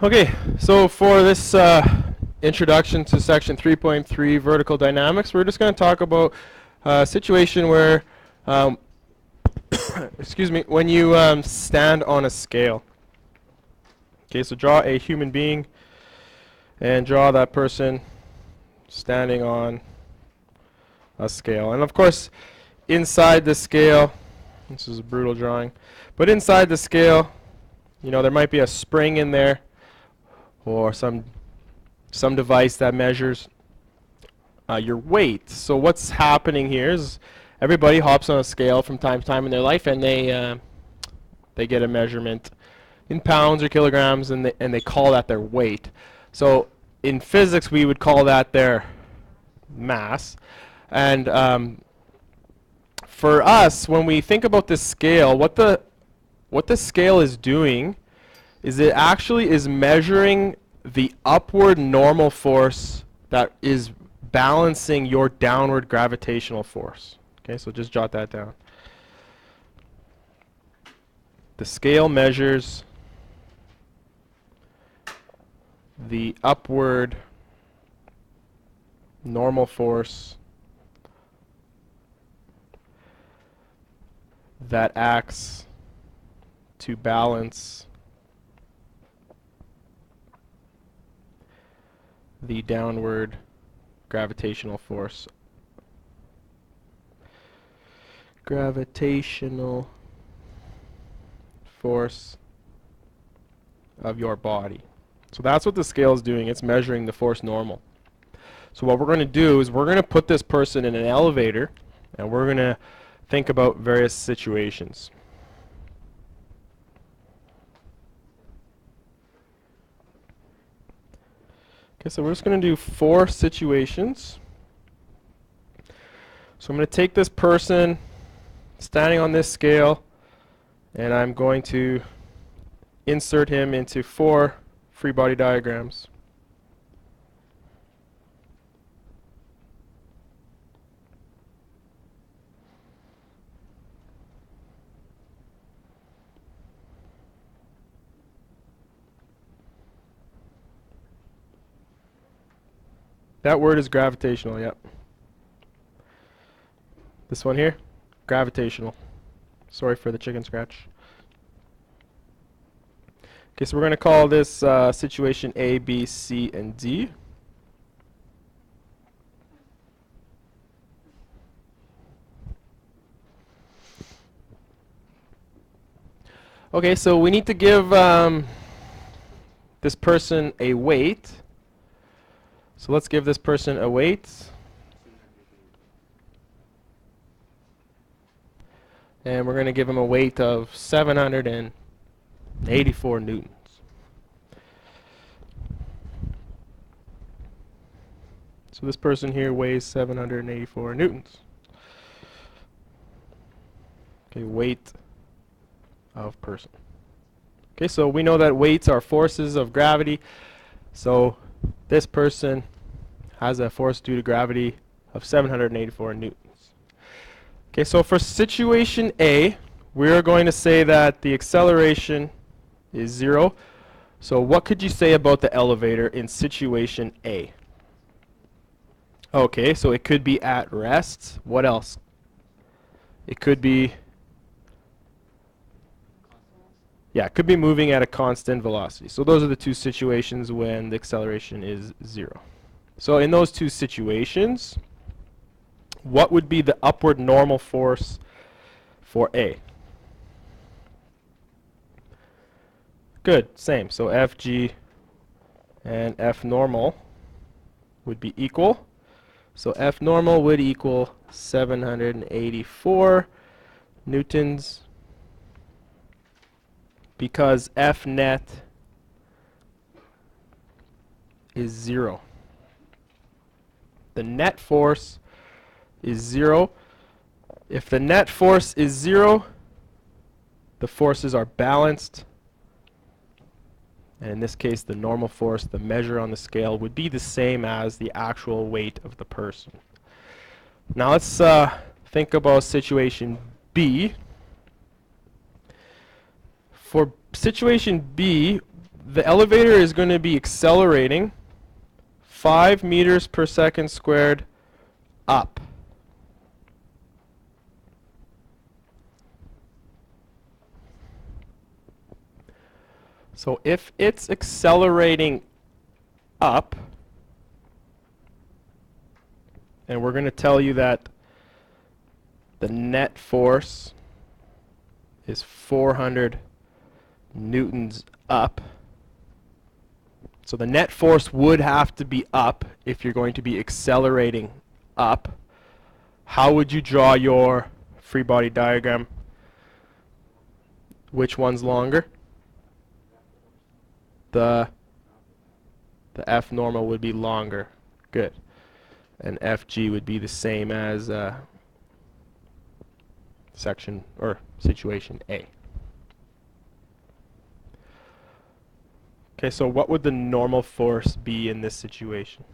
Okay, so for this introduction to section 3.3 vertical dynamics, we're just going to talk about a situation where, excuse me, when you stand on a scale. Okay, so draw a human being and draw that person standing on a scale. And of course, inside the scale, this is a brutal drawing, but inside the scale, you know, there might be a spring in there or some device that measures your weight. So what's happening here is everybody hops on a scale from time to time in their life, and they get a measurement in pounds or kilograms, and they call that their weight. So in physics, we would call that their mass. And for us, when we think about this scale, what the scale is doing is it actually is measuring the upward normal force that is balancing your downward gravitational force. Okay, so just jot that down. The scale measures the upward normal force that acts to balance the downward gravitational force. Gravitational force of your body. So that's what the scale is doing. It's measuring the force normal. So what we're going to do is we're going to put this person in an elevator, and we're going to think about various situations. Okay, so we're just going to do 4 situations. So I'm going to take this person standing on this scale, and I'm going to insert him into 4 free body diagrams. That word is gravitational, yep. This one here, gravitational. Sorry for the chicken scratch. Okay, so we're going to call this situation A, B, C, and D. Okay, so we need to give this person a weight. So let's give this person a weight. And we're going to give him a weight of 784 newtons. So this person here weighs 784 newtons. Okay, weight of person. Okay, so we know that weights are forces of gravity. So this person has a force due to gravity of 784 newtons. Okay, so for situation A, we're going to say that the acceleration is 0. So what could you say about the elevator in situation A? Okay, so it could be at rest. What else? It could be, yeah, it could be moving at a constant velocity. So those are the 2 situations when the acceleration is 0. So in those 2 situations, what would be the upward normal force for A? Good, same. So Fg and F normal would be equal. So F normal would equal 784 newtons because F net is 0. The net force is 0. If the net force is 0, the forces are balanced. And in this case, the normal force, the measure on the scale, would be the same as the actual weight of the person. Now let's think about situation B. For situation B, the elevator is going to be accelerating 5 meters per second squared up. So if it's accelerating up, and we're going to tell you that the net force is 400 newtons up. So the net force would have to be up if you're going to be accelerating up. How would you draw your free body diagram? Which one's longer? The F normal would be longer. Good. And FG would be the same as section or situation A. Okay, so what would the normal force be in this situation?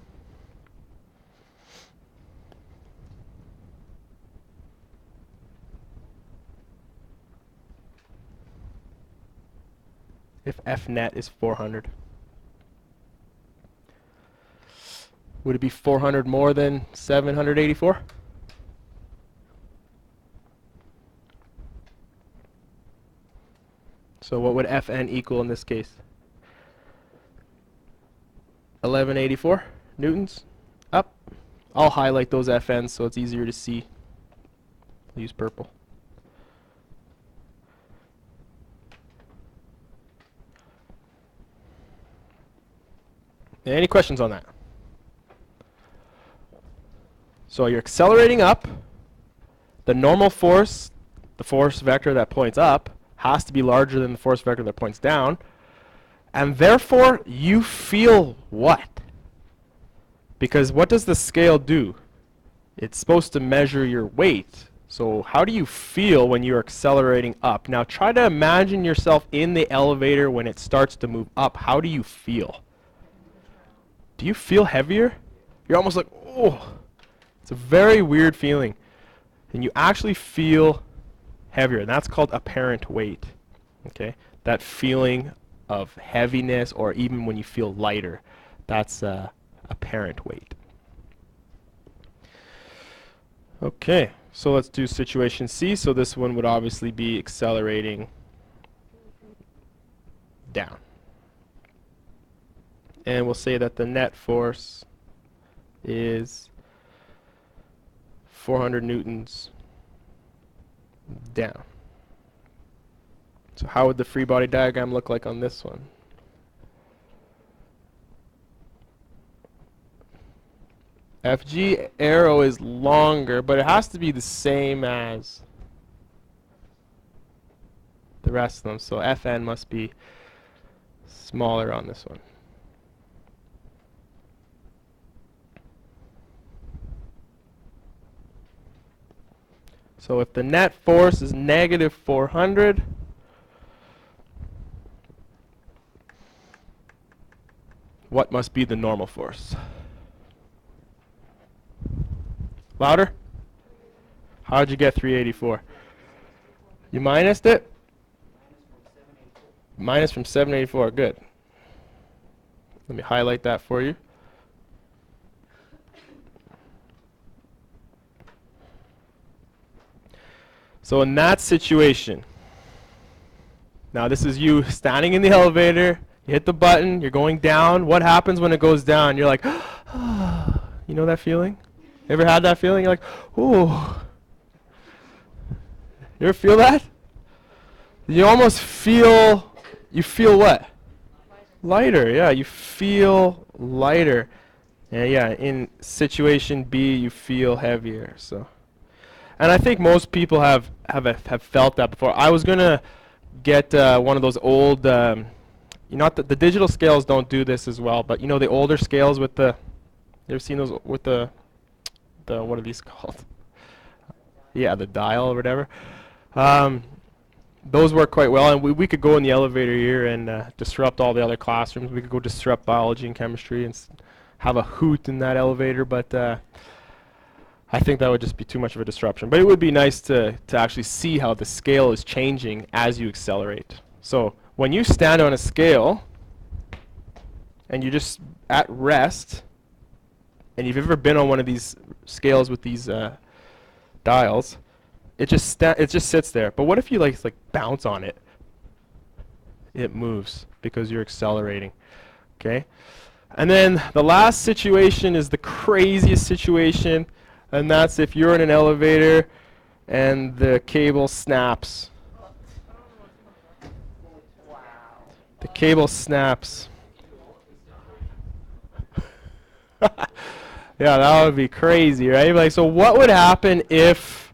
If F net is 400. Would it be 400 more than 784? So what would Fn equal in this case? 1184 newtons up. I'll highlight those Fn's so it's easier to see. I'll use purple. Any questions on that? So you're accelerating up. The normal force, the force vector that points up, has to be larger than the force vector that points down. And therefore, you feel what? Because what does the scale do? It's supposed to measure your weight. So how do you feel when you're accelerating up? Now try to imagine yourself in the elevator when it starts to move up. How do you feel? Do you feel heavier? You're almost like, oh. It's a very weird feeling. And you actually feel heavier. And that's called apparent weight. Okay? That feeling of heaviness, or even when you feel lighter, that's apparent weight. Okay, so let's do situation C. So this one would obviously be accelerating down. And we'll say that the net force is 400 newtons down. So how would the free body diagram look like on this one? FG arrow is longer, but it has to be the same as the rest of them. So Fn must be smaller on this one. So if the net force is negative 400, what must be the normal force? Louder? How did you get 384? You minused it? Minus from 784, good. Let me highlight that for you. So in that situation, now this is you standing in the elevator, you hit the button, you're going down. What happens when it goes down? You're like, you know that feeling? Ever had that feeling? You're like, ooh. You ever feel that? You almost feel, you feel what? Lighter, yeah, you feel lighter. And yeah, in situation B, you feel heavier, so. And I think most people have felt that before. I was gonna get one of those old, you know, the digital scales don't do this as well, but you know the older scales with the, you ever seen those with the what are these called? Yeah, the dial or whatever. Those work quite well, and we could go in the elevator here and disrupt all the other classrooms. We could go disrupt biology and chemistry and have a hoot in that elevator, but I think that would just be too much of a disruption. But it would be nice to actually see how the scale is changing as you accelerate. So when you stand on a scale, and you're just at rest, and you've ever been on one of these scales with these dials, it just sits there. But what if you like bounce on it? It moves because you're accelerating. Okay? And then the last situation is the craziest situation, and that's if you're in an elevator and the cable snaps. The cable snaps. Yeah, that would be crazy, right? Like, so what would happen if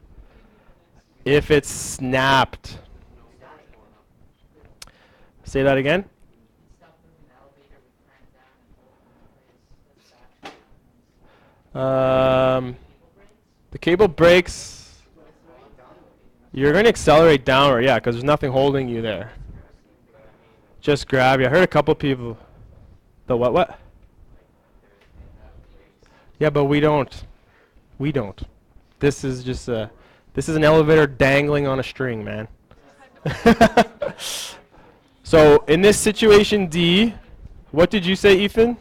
it snapped? Say that again. The cable breaks. You're going to accelerate downward, yeah, because there's nothing holding you there. Just grab you. I heard a couple people. The what? Yeah, but we don't. We don't. This is just this is an elevator dangling on a string, man. So in this situation D, what did you say, Ethan?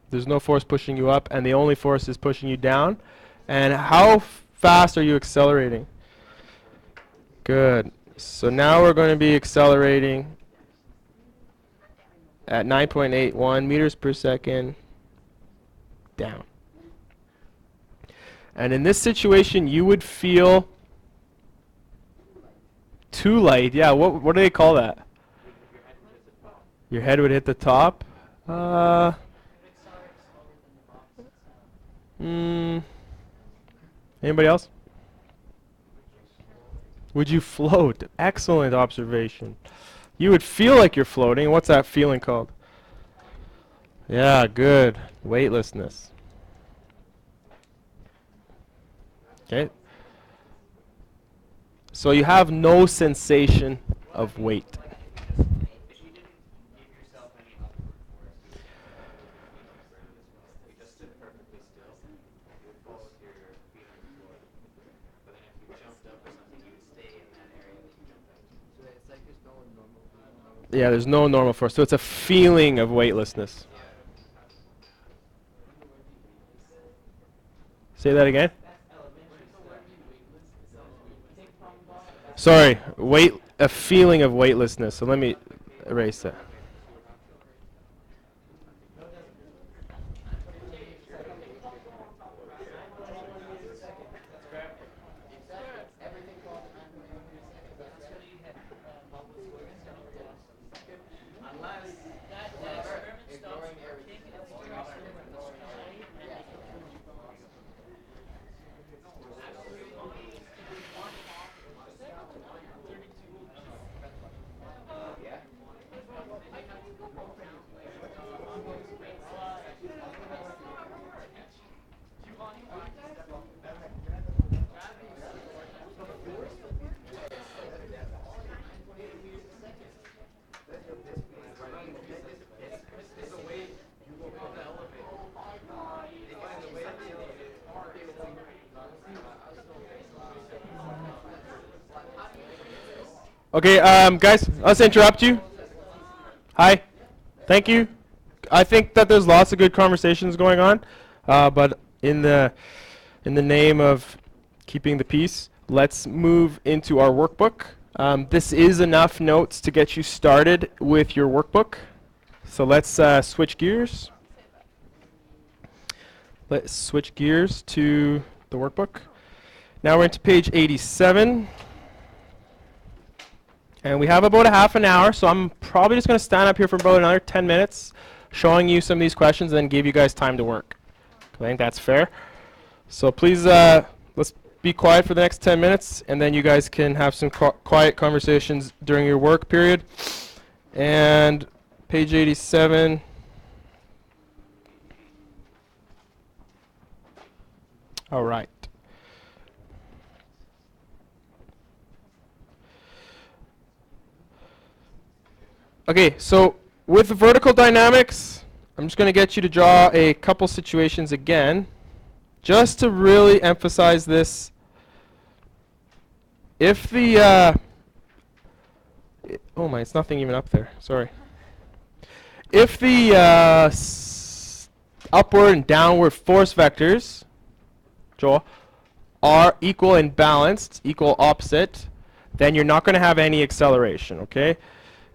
There's no force pushing you up, and the only force is pushing you down. And how fast are you accelerating? Good. So now we're going to be accelerating at 9.81 meters per second down. And in this situation, you would feel too light. Yeah, what do they call that? Your head would hit the top. Anybody else? Would you float? Excellent observation. You would feel like you're floating. What's that feeling called? Yeah, good. Weightlessness. Okay. So you have no sensation of weight. Yeah, there's no normal force. So it's a feeling of weightlessness. Say that again. Sorry, a feeling of weightlessness. So let me erase that. Okay, guys, let's interrupt you. Hi. Thank you. I think that there's lots of good conversations going on, but in the name of keeping the peace, let's move into our workbook. This is enough notes to get you started with your workbook. So let's switch gears. Let's switch gears to the workbook. Now we're into page 87. And we have about a half an hour, so I'm probably just going to stand up here for about another 10 minutes showing you some of these questions and then give you guys time to work. I think that's fair. So please, let's be quiet for the next 10 minutes, and then you guys can have some quiet conversations during your work period. And page 87. All right. Okay, so with vertical dynamics, I'm just going to get you to draw a couple situations again, just to really emphasize this. If the, oh my, it's nothing even up there, sorry. If the upward and downward force vectors, Joel, are equal and balanced, equal opposite, then you're not going to have any acceleration, okay?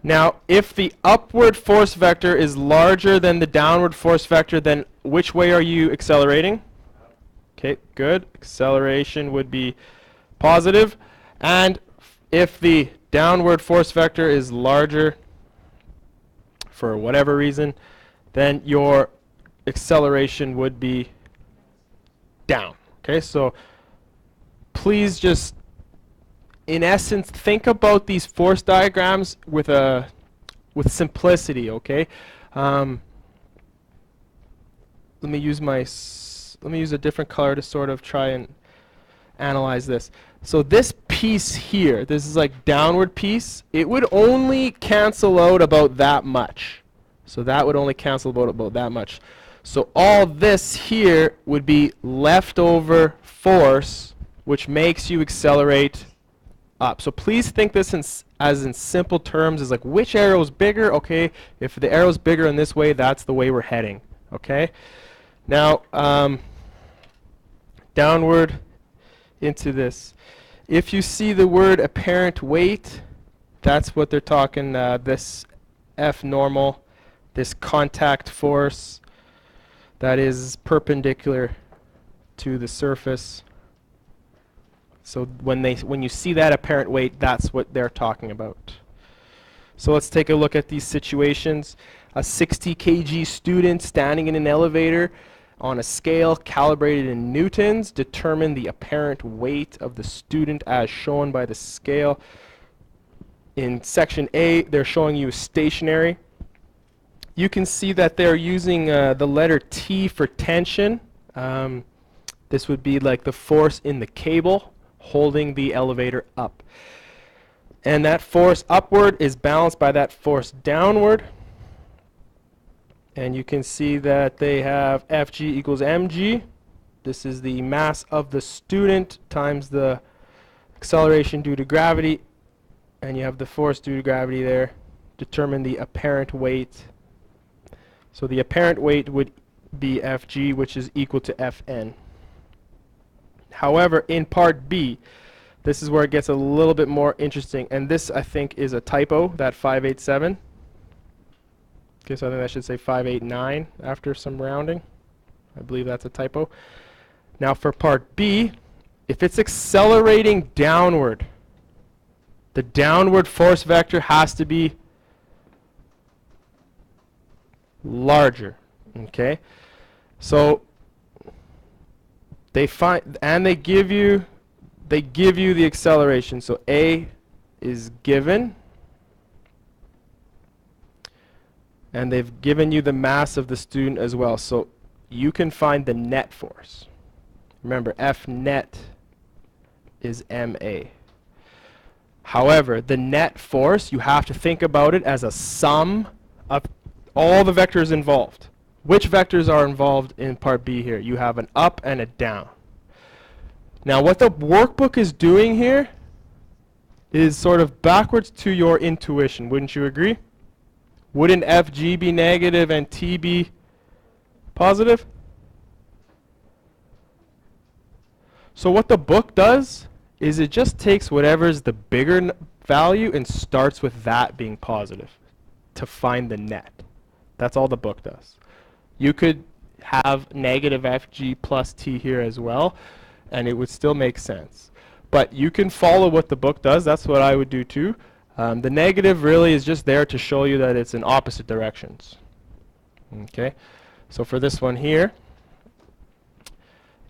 Now, if the upward force vector is larger than the downward force vector, then which way are you accelerating? Okay, good. Acceleration would be positive. And if the downward force vector is larger for whatever reason, then your acceleration would be down. Okay, so please just, in essence, think about these force diagrams with simplicity. Okay, let me use a different color to sort of try and analyze this. So this piece here, this is like downward piece, it would only cancel out about that much. So that would only cancel about that much. So all this here would be leftover force, which makes you accelerate up. So please think this as in simple terms, as like which arrow is bigger. Okay, if the arrow is bigger in this way, that's the way we're heading. Okay, now downward into this. If you see the word apparent weight, that's what they're talking, this F normal, this contact force that is perpendicular to the surface. So when you see that apparent weight, that's what they're talking about. So let's take a look at these situations. A 60 kg student standing in an elevator on a scale calibrated in newtons. Determine the apparent weight of the student as shown by the scale. In section A, they're showing you stationary. You can see that they're using the letter T for tension. This would be like the force in the cable holding the elevator up. And that force upward is balanced by that force downward. And you can see that they have Fg equals mg. This is the mass of the student times the acceleration due to gravity. And you have the force due to gravity there. Determine the apparent weight. So the apparent weight would be Fg, which is equal to Fn. However, in part B, this is where it gets a little bit more interesting. And this, I think, is a typo, that 587. Okay, so I think that should say 589 after some rounding. I believe that's a typo. Now for part B, if it's accelerating downward, the downward force vector has to be larger. Okay, so they find and they give you the acceleration. So A is given, and they've given you the mass of the student as well. So you can find the net force. Remember, F net is ma. However, the net force, you have to think about it as a sum of all the vectors involved. Which vectors are involved in part B here? You have an up and a down. Now what the workbook is doing here is sort of backwards to your intuition. Wouldn't you agree? Wouldn't Fg be negative and T be positive? So what the book does is it just takes whatever's the bigger value and starts with that being positive to find the net. That's all the book does. You could have negative Fg plus T here as well, and it would still make sense. But you can follow what the book does. That's what I would do too. The negative really is just there to show you that it's in opposite directions. Okay, so for this one here,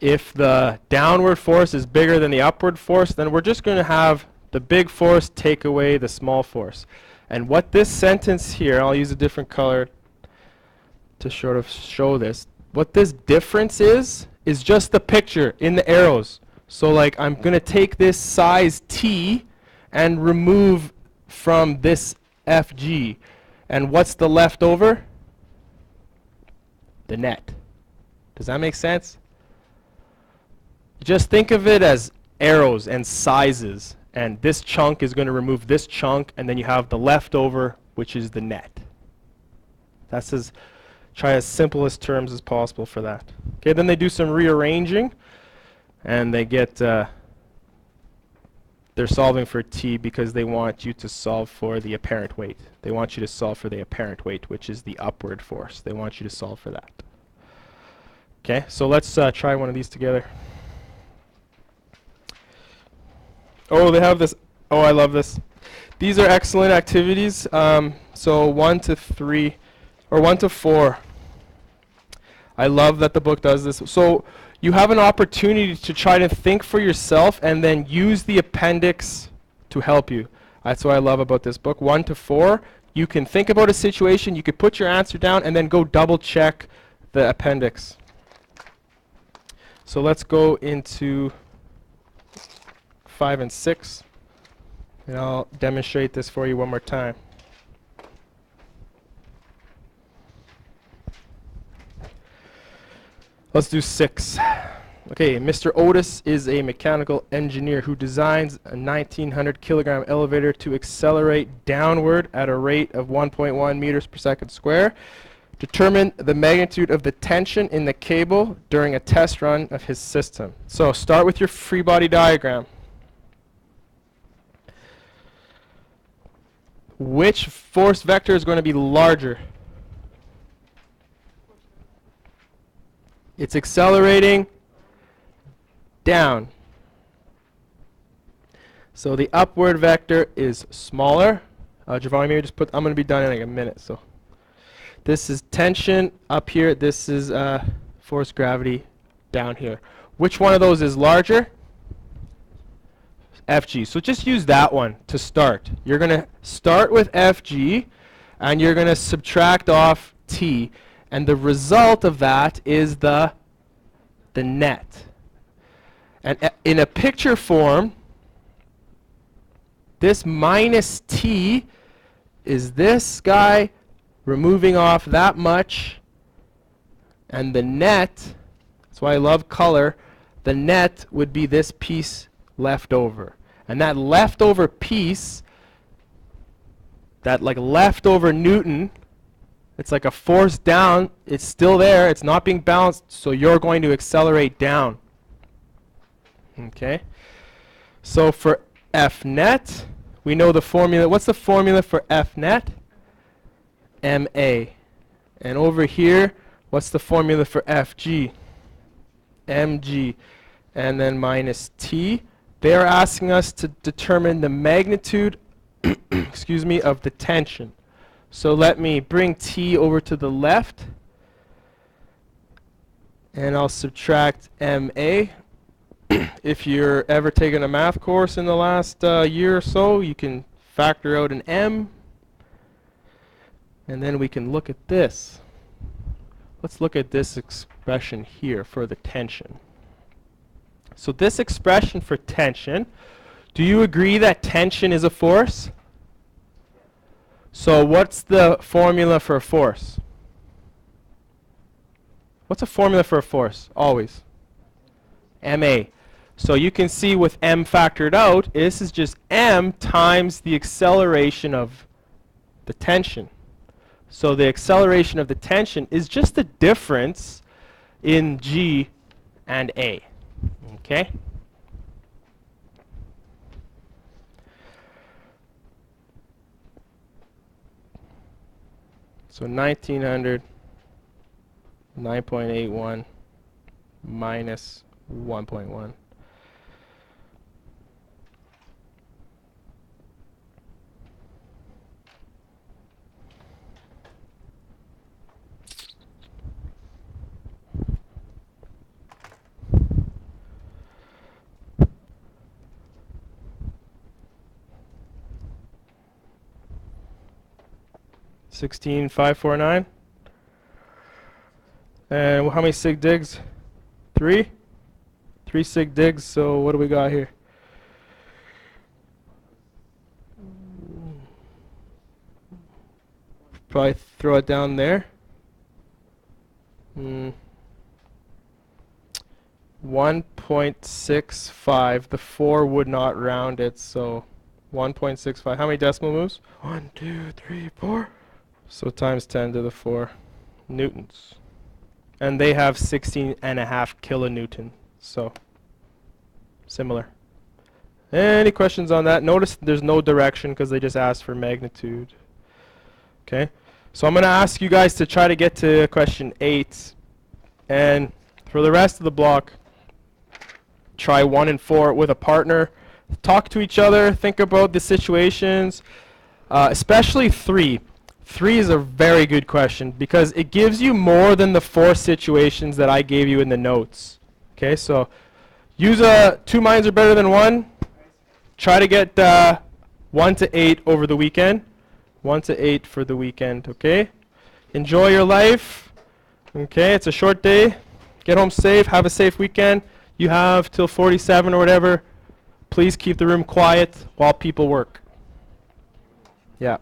if the downward force is bigger than the upward force, then we're just going to have the big force take away the small force. And what this sentence here, I'll use a different color to sort of show this. What this difference is just the picture in the arrows. So like I'm going to take this size T and remove from this Fg. And what's the leftover? The net. Does that make sense? Just think of it as arrows and sizes. And this chunk is going to remove this chunk, and then you have the leftover, which is the net. That's try as simple as terms as possible for that. Okay, then they do some rearranging, and they get, they're solving for t because they want you to solve for the apparent weight. They want you to solve for the apparent weight, which is the upward force. They want you to solve for that. Okay, so let's try one of these together. Oh, they have this. Oh, I love this. These are excellent activities. So 1 to 3, or 1 to 4. I love that the book does this. So you have an opportunity to try to think for yourself and then use the appendix to help you. That's what I love about this book. 1 to 4, you can think about a situation, you could put your answer down, and then go double check the appendix. So let's go into 5 and 6, and I'll demonstrate this for you one more time. Let's do 6. Okay, Mr. Otis is a mechanical engineer who designs a 1900 kilogram elevator to accelerate downward at a rate of 1.1 meters per second square. Determine the magnitude of the tension in the cable during a test run of his system. So start with your free body diagram. Which force vector is going to be larger? It's accelerating down. So the upward vector is smaller. Giovanni, maybe just I'm going to be done in like a minute. So this is tension up here. This is force gravity down here. Which one of those is larger? Fg. So just use that one to start. You're going to start with Fg, and you're going to subtract off T. And the result of that is the net. And in a picture form, this minus T is this guy removing off that much, and the net, that's why I love color, the net would be this piece left over. And that leftover piece, that like leftover Newton, it's like a force down, it's still there, it's not being balanced, so you're going to accelerate down. Okay? So for F net, we know the formula. What's the formula for F net? MA. And over here, what's the formula for Fg? Mg. And then minus T. They are asking us to determine the magnitude excuse me, of the tension. So let me bring T over to the left, and I'll subtract MA. If you're ever taking a math course in the last year or so, you can factor out an M, and then we can look at this. Let's look at this expression here for the tension. So this expression for tension, do you agree that tension is a force? So what's the formula for a force? What's a formula for a force? Always. MA. So you can see with M factored out, this is just M times the acceleration of the tension. So the acceleration of the tension is just the difference in G and A. Okay? So 1900, 9.81 minus 1.1. $16,549. And how many sig digs? 3? 3 sig digs, so what do we got here? Probably throw it down there. 1.65. The 4 would not round it, so 1.65. How many decimal moves? 1, 2, 3, 4. So times 10 to the 4 newtons. And they have 16.5 kilonewton. So similar. Any questions on that? Notice there's no direction because they just asked for magnitude. Okay. So I'm going to ask you guys to try to get to question 8. And for the rest of the block, try 1 and 4 with a partner. Talk to each other. Think about the situations. Especially 3. 3 is a very good question because it gives you more than the 4 situations that I gave you in the notes. Okay, so use 2 minds are better than 1. Try to get 1 to 8 over the weekend. 1 to 8 for the weekend, okay? Enjoy your life. Okay, it's a short day. Get home safe. Have a safe weekend. You have till 47 or whatever. Please keep the room quiet while people work. Yeah.